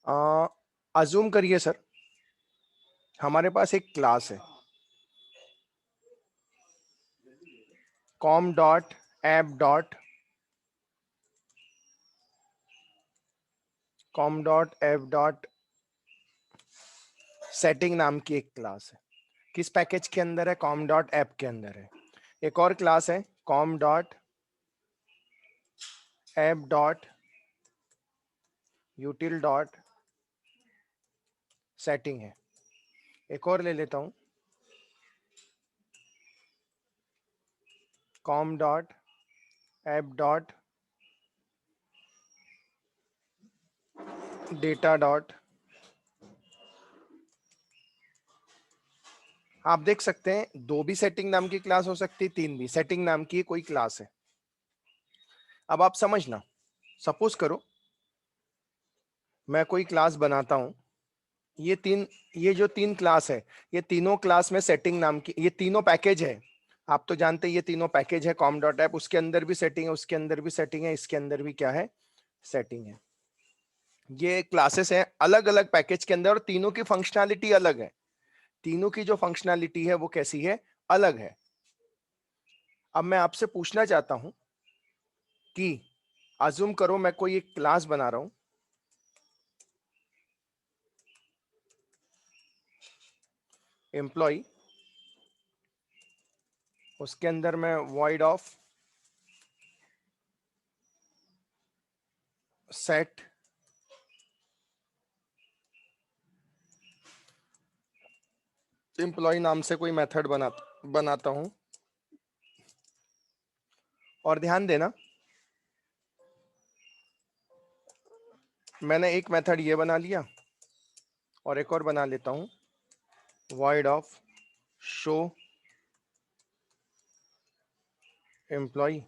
Assume करिए sir, हमारे पास एक क्लास है com dot app dot com dot app dot setting नाम की एक क्लास है। किस पैकेज के अंदर है? कॉम डॉट ऐप के अंदर है। एक और क्लास है com dot app dot util dot setting है। एक और ले लेता हूं, com dot app dot data dot. आप देख सकते हैं दो भी सेटिंग नाम की क्लास हो सकती है, तीन भी सेटिंग नाम की कोई क्लास है। अब आप समझना, सपोज करो मैं कोई क्लास बनाता हूं, ये जो तीन क्लास है, ये तीनों क्लास में सेटिंग नाम की, ये तीनों पैकेज है। आप तो जानते हैं ये तीनों पैकेज है कॉम डॉट ऐप, उसके अंदर भी सेटिंग है, उसके अंदर भी सेटिंग है, इसके अंदर भी क्या है? सेटिंग है। ये क्लासेस हैं अलग अलग पैकेज के अंदर और तीनों की फंक्शनैलिटी अलग है। तीनों की जो फंक्शनैलिटी है वो कैसी है? अलग है। अब मैं आपसे पूछना चाहता हूं कि अज्यूम करो मैं कोई एक क्लास बना रहा हूं, एम्प्लॉय, उसके अंदर मैं वॉइड ऑफ सेट एम्प्लॉय नाम से कोई मेथड बनाता हूं। और ध्यान देना, मैंने एक मेथड ये बना लिया और एक और बना लेता हूं, void ऑफ शो एम्प्लॉय।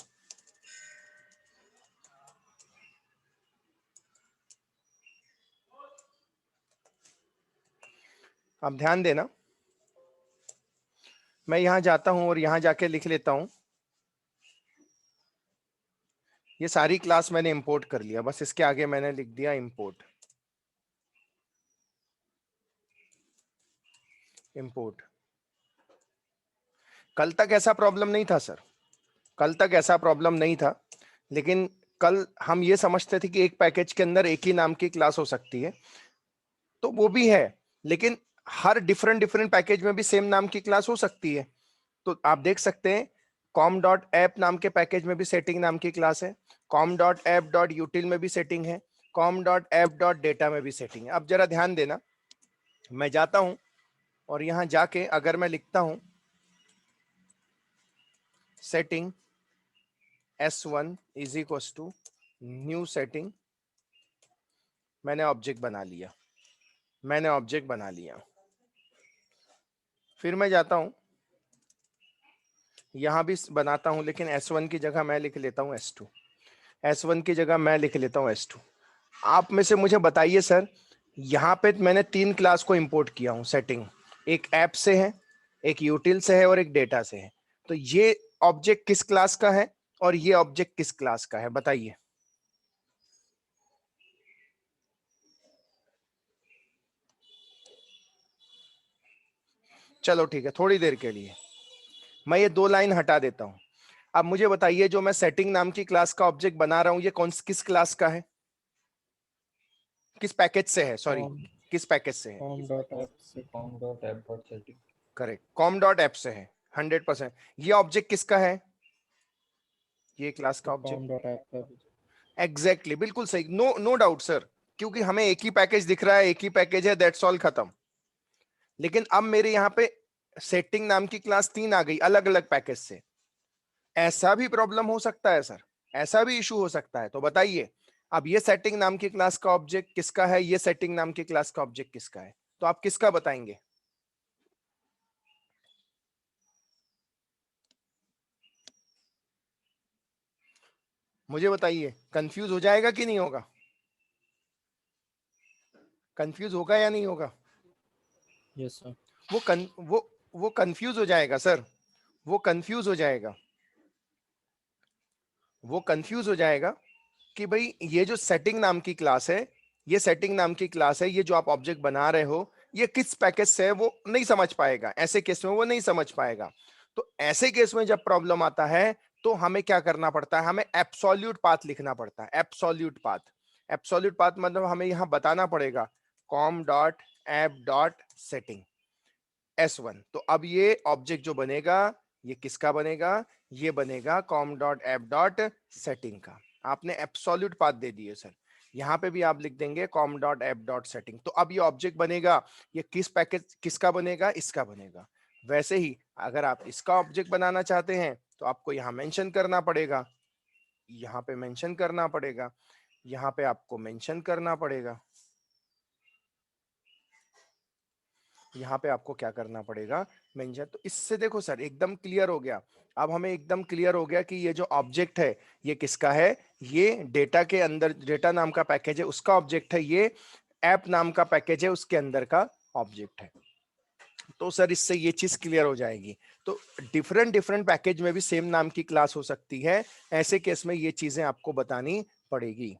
अब ध्यान देना, मैं यहां जाता हूं और यहां जाके लिख लेता हूं, ये सारी क्लास मैंने इंपोर्ट कर लिया, बस इसके आगे मैंने लिख दिया इंपोर्ट। इंपोर्ट। कल तक ऐसा प्रॉब्लम नहीं था सर, कल तक ऐसा प्रॉब्लम नहीं था, लेकिन कल हम ये समझते थे कि एक पैकेज के अंदर एक ही नाम की क्लास हो सकती है, तो वो भी है, लेकिन हर डिफरेंट डिफरेंट पैकेज में भी सेम नाम की क्लास हो सकती है। तो आप देख सकते हैं कॉम डॉट ऐप नाम के पैकेज में भी सेटिंग नाम की क्लास है, कॉम डॉट ऐप डॉट यूटिल में भी सेटिंग है, com dot app dot data में भी सेटिंग है। अब जरा ध्यान देना, मैं जाता हूं और यहां जाके अगर मैं लिखता हूं setting S1 is equal to new setting, मैंने ऑब्जेक्ट बना लिया, मैंने ऑब्जेक्ट बना लिया। फिर मैं जाता हूं, यहां भी बनाता हूं, लेकिन S1 की जगह मैं लिख लेता हूं S2, S1 की जगह मैं लिख लेता हूं S2। आप में से मुझे बताइए सर, यहां पे मैंने तीन क्लास को इंपोर्ट किया हूं सेटिंग, एक ऐप से है, एक यूटिल से है और एक डेटा से है। तो ये ऑब्जेक्ट किस क्लास का है और ये ऑब्जेक्ट किस क्लास का है? बताइए। चलो ठीक है, थोड़ी देर के लिए मैं ये दो लाइन हटा देता हूं। अब मुझे बताइए, जो मैं सेटिंग नाम की क्लास का ऑब्जेक्ट बना रहा हूं, ये किस क्लास का है? किस पैकेज से है? सॉरी, कॉम किस पैकेज से है? कॉम डॉट ऐप से com dot app dot setting. Correct, com dot app से है, 100%। ये ऑब्जेक्ट किसका है? ये क्लास का ऑब्जेक्ट। कॉम डॉट ऐप का। एग्जैक्टली, बिल्कुल सही, नो नो डाउट सर, क्योंकि हमें एक ही पैकेज दिख रहा है, एक ही पैकेज है, दैट्स ऑल, खत्म। लेकिन अब मेरे यहाँ पे सेटिंग नाम की क्लास तीन आ गई अलग अलग पैकेज से। ऐसा भी प्रॉब्लम हो सकता है सर, ऐसा भी इशू हो सकता है, तो बताइए अब ये सेटिंग नाम की क्लास का ऑब्जेक्ट किसका है, ये सेटिंग नाम की क्लास का ऑब्जेक्ट किसका है? तो आप किसका बताएंगे? मुझे बताइए, कंफ्यूज हो जाएगा कि नहीं होगा? कंफ्यूज होगा या नहीं होगा? Yes sir. वो कन, वो कंफ्यूज हो जाएगा सर, वो कंफ्यूज हो जाएगा, वो कंफ्यूज हो जाएगा कि भाई ये जो सेटिंग नाम की क्लास है, ये सेटिंग नाम की क्लास है, ये जो आप ऑब्जेक्ट बना रहे हो ये किस पैकेज से है वो नहीं समझ पाएगा, ऐसे केस में वो नहीं समझ पाएगा। तो ऐसे केस में जब प्रॉब्लम आता है तो हमें क्या करना पड़ता है, हमें एब्सोल्यूट पाथ लिखना पड़ता है। एब्सोल्यूट पाथ, एब्सोल्यूट पाथ मतलब हमें यहां बताना पड़ेगा com dot app dot setting S1। तो अब ये ऑब्जेक्ट जो बनेगा ये किसका बनेगा, ये बनेगा com dot app dot setting का। आपने एब्सोल्यूट पाथ दे दिए सर, यहाँ पे भी आप लिख देंगे com dot app dot setting. तो अब ये ऑब्जेक्ट बनेगा, ये किस पैकेज किसका बनेगा, इसका बनेगा। वैसे ही अगर आप इसका ऑब्जेक्ट बनाना चाहते हैं तो आपको यहाँ मेंशन करना पड़ेगा, यहाँ पे मेंशन करना पड़ेगा, यहाँ पे आपको मेंशन करना पड़ेगा, यहाँ पे आपको क्या करना पड़ेगा, मेंशन। तो इससे देखो सर एकदम क्लियर हो गया। अब हमें एकदम क्लियर हो गया कि ये जो ऑब्जेक्ट है ये किसका है, ये डेटा के अंदर, डेटा नाम का पैकेज है उसका ऑब्जेक्ट है, ये ऐप नाम का पैकेज है उसके अंदर का ऑब्जेक्ट है। तो सर इससे ये चीज क्लियर हो जाएगी। तो डिफरेंट डिफरेंट पैकेज में भी सेम नाम की क्लास हो सकती है, ऐसे केस में ये चीजें आपको बतानी पड़ेगी।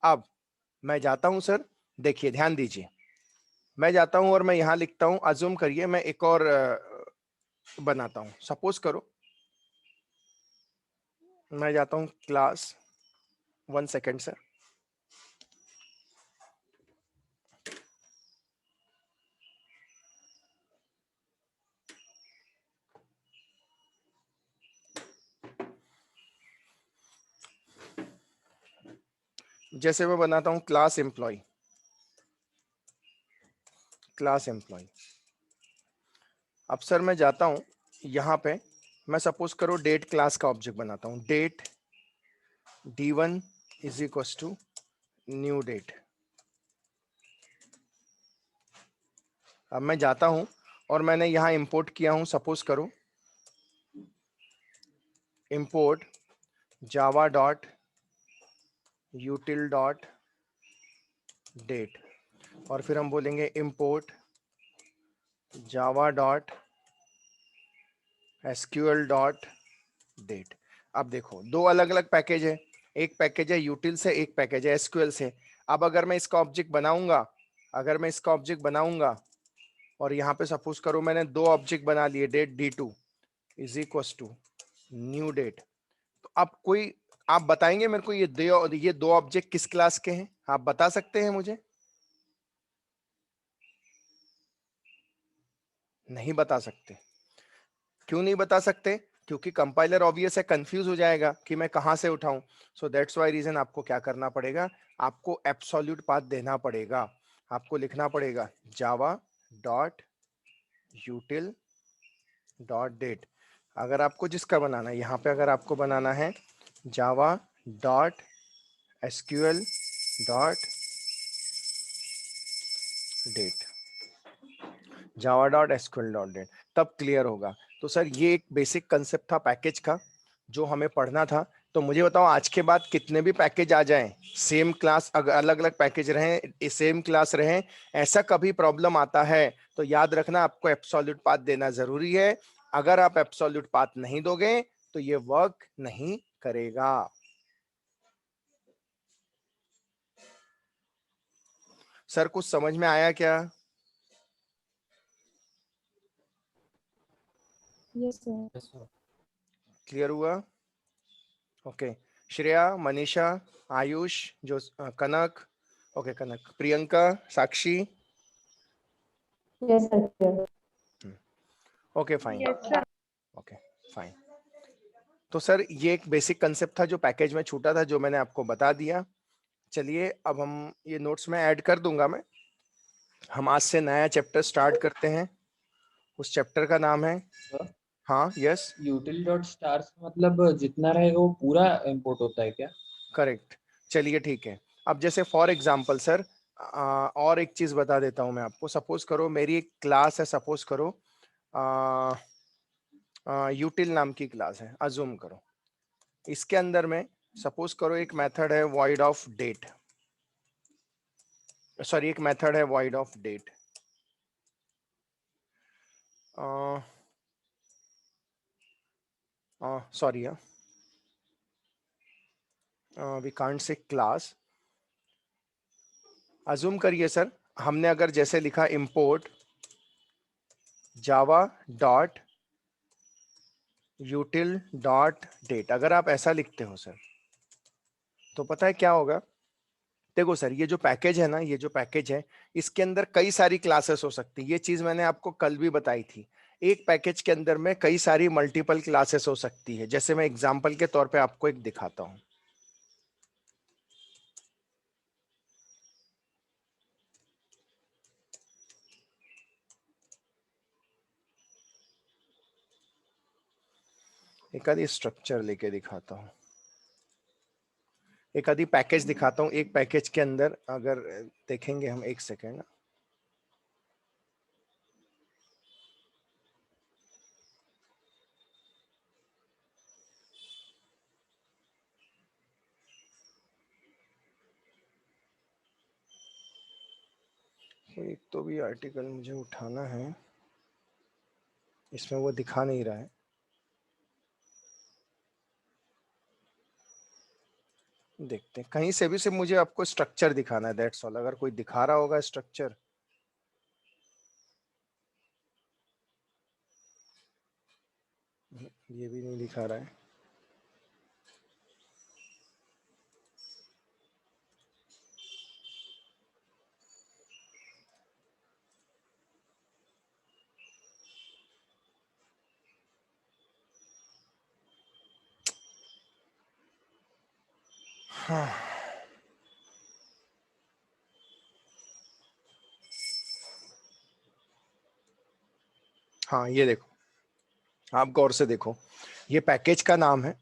अब मैं जाता हूं सर, देखिए ध्यान दीजिए, मैं जाता हूं और मैं यहां लिखता हूं, अज्यूम करिए मैं एक और बनाता हूं। सपोज करो मैं जाता हूं क्लास, 1 सेकेंड सर। जैसे मैं बनाता हूं क्लास एम्प्लॉय, क्लास एम्प्लॉय। अब सर मैं जाता हूं यहां पे, मैं सपोज करो डेट क्लास का ऑब्जेक्ट बनाता हूं, date d1 is equal to new date. अब मैं जाता हूं और मैंने यहां इंपोर्ट किया हूं, सपोज करो import Java dot util dot date, और फिर हम बोलेंगे import Java dot SQL dot date. अब देखो दो अलग अलग पैकेज है, एक पैकेज है यूटिल से, एक पैकेज है एसक्यूएल से। अब अगर मैं इसका ऑब्जेक्ट बनाऊंगा, अगर मैं इसका ऑब्जेक्ट बनाऊंगा और यहाँ पे सपोज करो मैंने दो ऑब्जेक्ट बना लिए, date d2 is equal to new date. तो अब कोई, आप बताएंगे मेरे को ये दो ऑब्जेक्ट किस क्लास के हैं, आप बता सकते हैं मुझे? नहीं बता सकते। क्यों नहीं बता सकते? क्योंकि कंपाइलर ऑब्वियस है कंफ्यूज हो जाएगा कि मैं कहां से उठाऊं। सो दैट्स वाई रीजन आपको क्या करना पड़ेगा, आपको एब्सोल्यूट पाथ देना पड़ेगा। आपको लिखना पड़ेगा Java dot util dot date. अगर आपको जिसका बनाना है, यहाँ पे अगर आपको बनाना है Java dot SQL dot date, Java dot SQL dot date, तब क्लियर होगा। तो सर ये एक बेसिक कंसेप्ट था पैकेज का जो हमें पढ़ना था। तो मुझे बताओ आज के बाद कितने भी पैकेज आ जाएं, सेम क्लास अगर अलग अलग पैकेज रहें, सेम क्लास रहें, ऐसा कभी प्रॉब्लम आता है तो याद रखना आपको एब्सोल्यूट पाथ देना जरूरी है। अगर आप एब्सोल्यूट पाथ नहीं दोगे तो ये वर्क नहीं करेगा। सर कुछ समझ में आया क्या? Yes, sir. Yes, sir. Clear हुआ? ओके, श्रेया, मनीषा, आयुष, जो कनक, ओके कनक, प्रियंका, साक्षी, Yes, sir. Okay fine, Yes, sir. Okay fine. तो सर ये एक बेसिक कंसेप्ट था जो पैकेज में छूटा था, जो मैंने आपको बता दिया। चलिए अब हम ये नोट्स में ऐड कर दूंगा मैं। हम आज से नया चैप्टर स्टार्ट करते हैं, उस चैप्टर का नाम है, सर हाँ यस यूटिल डॉट स्टार्स मतलब जितना रहेगा वो पूरा इंपोर्ट होता है क्या? करेक्ट। चलिए ठीक है। अब जैसे फॉर एग्जांपल सर और एक चीज बता देता हूं मैं आपको। सपोज करो मेरी एक क्लास है, सपोज करो यूटिल नाम की क्लास है, अज्यूम करो। इसके अंदर में सपोज करो एक मेथड है void ऑफ डेट, सॉरी एक मेथड है void of date. Sorry we can't say class, assume करिए सर, हमने अगर जैसे लिखा import Java dot util dot date, अगर आप ऐसा लिखते हो सर, तो पता है क्या होगा? देखो सर, ये जो पैकेज है ना, ये जो पैकेज है, इसके अंदर कई सारी क्लासेस हो सकती है। ये चीज मैंने आपको कल भी बताई थी। एक पैकेज के अंदर में कई सारी मल्टीपल क्लासेस हो सकती है। जैसे मैं एग्जांपल के तौर पे आपको एक दिखाता हूं। एक आधी स्ट्रक्चर लेके दिखाता हूँ, एक आधी पैकेज दिखाता हूँ। एक पैकेज के अंदर अगर देखेंगे हम, एक सेकेंड, एक तो भी आर्टिकल मुझे उठाना है, इसमें वो दिखा नहीं रहा है। देखते हैं, कहीं से भी सिर्फ मुझे आपको स्ट्रक्चर दिखाना है, दैट्स ऑल। अगर कोई दिखा रहा होगा स्ट्रक्चर, ये भी नहीं दिखा रहा है। हाँ, हाँ, ये देखो, आप गौर से देखो, ये पैकेज का नाम है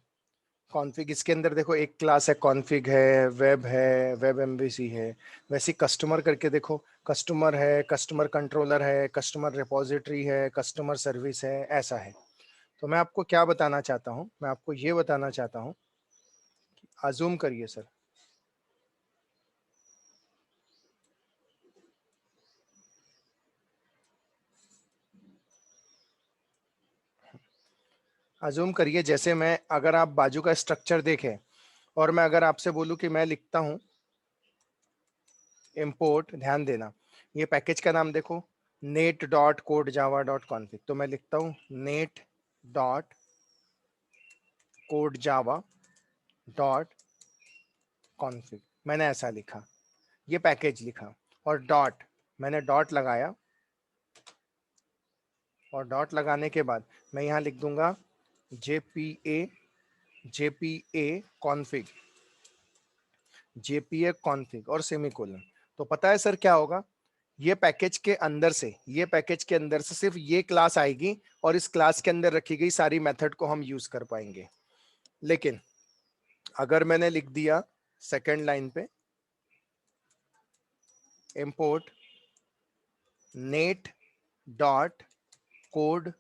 कॉन्फ़िग। इसके अंदर देखो, एक क्लास है कॉन्फ़िग है, वेब एमवीसी है। वैसे कस्टमर करके देखो, कस्टमर है, कस्टमर कंट्रोलर है, कस्टमर रिपोजिटरी है, कस्टमर सर्विस है, ऐसा है। तो मैं आपको क्या बताना चाहता हूँ, मैं आपको ये बताना चाहता हूँ, अजूम करिए सर, अजूम करिए, जैसे मैं, अगर आप बाजू का स्ट्रक्चर देखें और मैं अगर आपसे बोलूं कि मैं लिखता हूं इंपोर्ट, ध्यान देना, ये पैकेज का नाम देखो, net dot code Java dot config. तो मैं लिखता हूं net dot code Java dot config, मैंने ऐसा लिखा, ये पैकेज लिखा, और डॉट, मैंने डॉट लगाया, और डॉट लगाने के बाद मैं यहां लिख दूंगा JPA, JPA config, JPA config और सेमीकोलन। तो पता है सर क्या होगा? ये पैकेज के अंदर से, ये पैकेज के अंदर से सिर्फ ये क्लास आएगी, और इस क्लास के अंदर रखी गई सारी मेथड को हम यूज कर पाएंगे। लेकिन अगर मैंने लिख दिया सेकंड लाइन पे import net dot code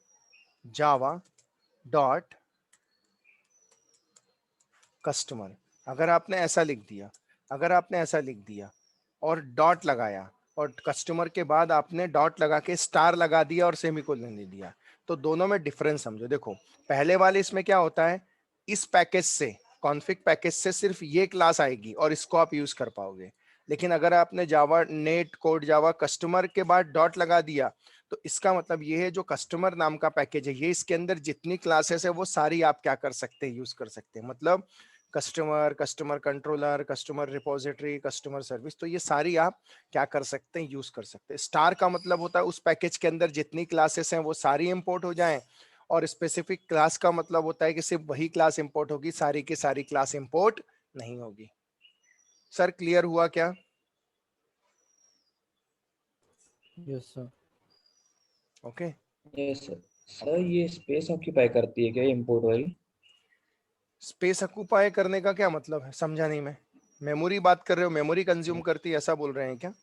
Java dot customer, अगर आपने ऐसा लिख दिया, अगर आपने ऐसा लिख दिया और डॉट लगाया, और कस्टमर के बाद आपने डॉट लगा के स्टार लगा दिया और सेमीकोलन दे दिया, तो दोनों में डिफरेंस समझो। देखो, पहले वाले इसमें क्या होता है, इस पैकेज से, कॉन्फ़िग पैकेज से सिर्फ ये क्लास आएगी और इसको आप यूज कर पाओगे। लेकिन अगर आपने जावा नेट कोड जावा कस्टमर के बाद डॉट लगा दिया, तो इसका मतलब ये है, जो कस्टमर नाम का पैकेज है, ये इसके अंदर जितनी क्लासेस है वो सारी आप क्या कर सकते हैं, यूज कर सकते हैं। मतलब customer, customer controller, customer repository, customer service, तो ये सारी आप क्या कर सकते हैं, यूज कर सकते हैं। स्टार का मतलब होता है उस पैकेज के अंदर जितनी क्लासेस हैं वो सारी इंपोर्ट हो जाएं, और स्पेसिफिक क्लास का मतलब होता है कि सिर्फ वही क्लास इंपोर्ट होगी, सारी की सारी क्लास इंपोर्ट नहीं होगी। सर क्लियर हुआ क्या? Yes sir. Okay. Yes sir. Sir ये स्पेस ऑक्यूपाई करती है क्या इंपोर्ट वाली? स्पेस ऑक्यूपाई करने का क्या मतलब है, समझा नहीं मैं। मेमोरी बात कर रहे हो, मेमोरी कंज्यूम करती है, ऐसा बोल रहे हैं क्या?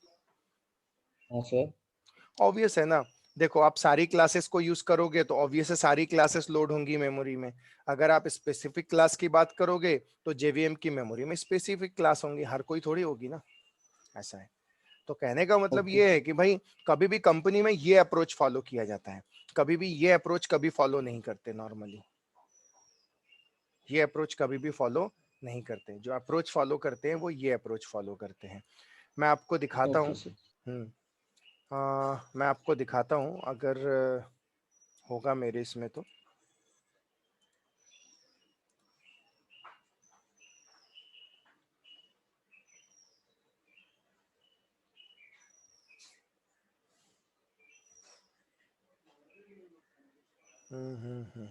हाँ सर। ऑब्वियस है ना। देखो, आप सारी क्लासेस को यूज करोगे तो ऑब्वियस है सारी क्लासेस लोड होंगी मेमोरी में। अगर आप स्पेसिफिक क्लास की बात करोगे तो जेवीएम की मेमोरी में स्पेसिफिक क्लास होंगी, हर कोई थोड़ी होगी ना, ऐसा है। तो कहने का मतलब ओके ये है कि भाई, कभी भी कंपनी में ये अप्रोच फॉलो किया जाता है, कभी भी ये अप्रोच कभी फॉलो नहीं करते नॉर्मली, ये अप्रोच कभी भी फॉलो नहीं करते। जो अप्रोच फॉलो करते हैं वो ये अप्रोच फॉलो करते हैं। मैं आपको दिखाता ओके हूँ। सर। मैं आपको दिखाता हूँ अगर होगा मेरे इसमें तो। हम्म।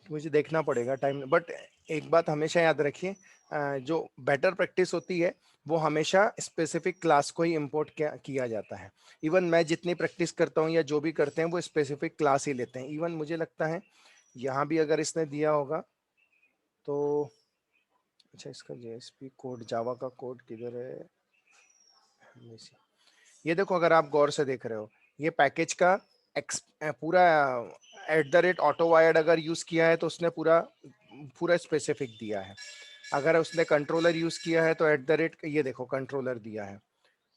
मुझे देखना पड़ेगा टाइम, बट एक बात हमेशा याद रखिए, जो बेटर प्रैक्टिस होती है वो हमेशा स्पेसिफिक क्लास को ही इंपोर्ट किया जाता है। इवन मैं जितनी प्रैक्टिस करता हूँ या जो भी करते हैं वो स्पेसिफिक क्लास ही लेते हैं। इवन मुझे लगता है यहाँ भी अगर इसने दिया होगा तो, अच्छा इसका जेएसपी कोड, जावा का कोड किधर है? ये देखो, अगर आप गौर से देख रहे हो, ये पैकेज का पूरा @ऑटो वायर्ड अगर यूज किया है तो उसने पूरा पूरा स्पेसिफिक दिया है। अगर उसने कंट्रोलर यूज किया है तो ये देखो कंट्रोलर दिया है।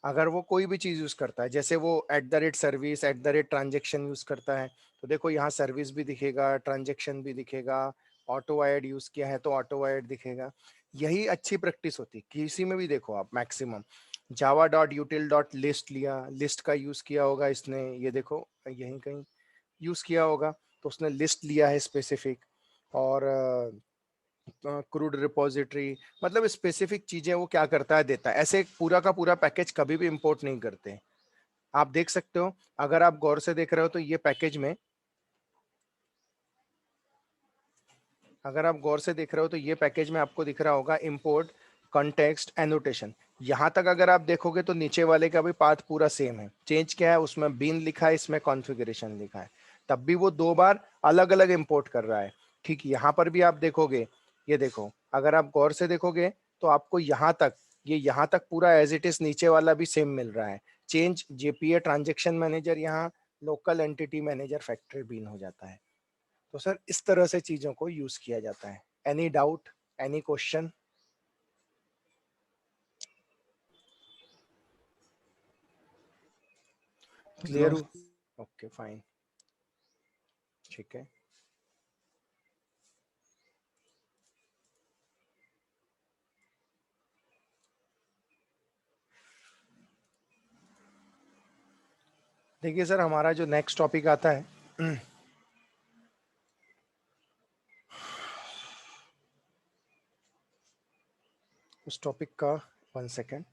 अगर वो कोई भी चीज यूज करता है, जैसे वो @सर्विस @ट्रांजेक्शन यूज करता है, तो देखो यहाँ सर्विस भी दिखेगा, ट्रांजेक्शन भी दिखेगा। ऑटो वायर्ड यूज किया है तो ऑटो वायर्ड दिखेगा। यही अच्छी प्रैक्टिस होती है किसी में भी। देखो आप मैक्सिमम java.util.list लिया, लिस्ट का यूज किया होगा इसने, ये देखो यहीं कहीं यूज किया होगा, तो उसने लिस्ट लिया है स्पेसिफिक। और क्रूड रिपोजिटरी, मतलब स्पेसिफिक चीजें वो क्या करता है, देता है। ऐसे पूरा का पूरा पैकेज कभी भी इंपोर्ट नहीं करते। आप देख सकते हो, अगर आप गौर से देख रहे हो तो ये पैकेज में, अगर आप गौर से देख रहे हो तो ये पैकेज में आपको दिख रहा होगा इंपोर्ट कॉन्टेक्स्ट एनोटेशन। यहां तक अगर आप देखोगे तो नीचे वाले का भी पाथ पूरा सेम है। चेंज क्या है, उसमें बीन लिखा है, इसमें कॉन्फ़िगरेशन लिखा है। तब भी वो 2 बार अलग अलग इंपोर्ट कर रहा है। ठीक यहां पर भी आप देखोगे, ये देखो, अगर आप गौर से देखोगे तो आपको यहां तक, ये यहां तक पूरा एज इट इज नीचे वाला भी सेम मिल रहा है। चेंज जेपीए ट्रांजेक्शन मैनेजर, यहाँ local entity manager factory bean हो जाता है। तो सर इस तरह से चीजों को यूज किया जाता है। Any doubt, any question? Clear no. हो? ओके फाइन, ठीक है। देखिए सर, हमारा जो नेक्स्ट टॉपिक आता है उस टॉपिक का, 1 सेकेंड,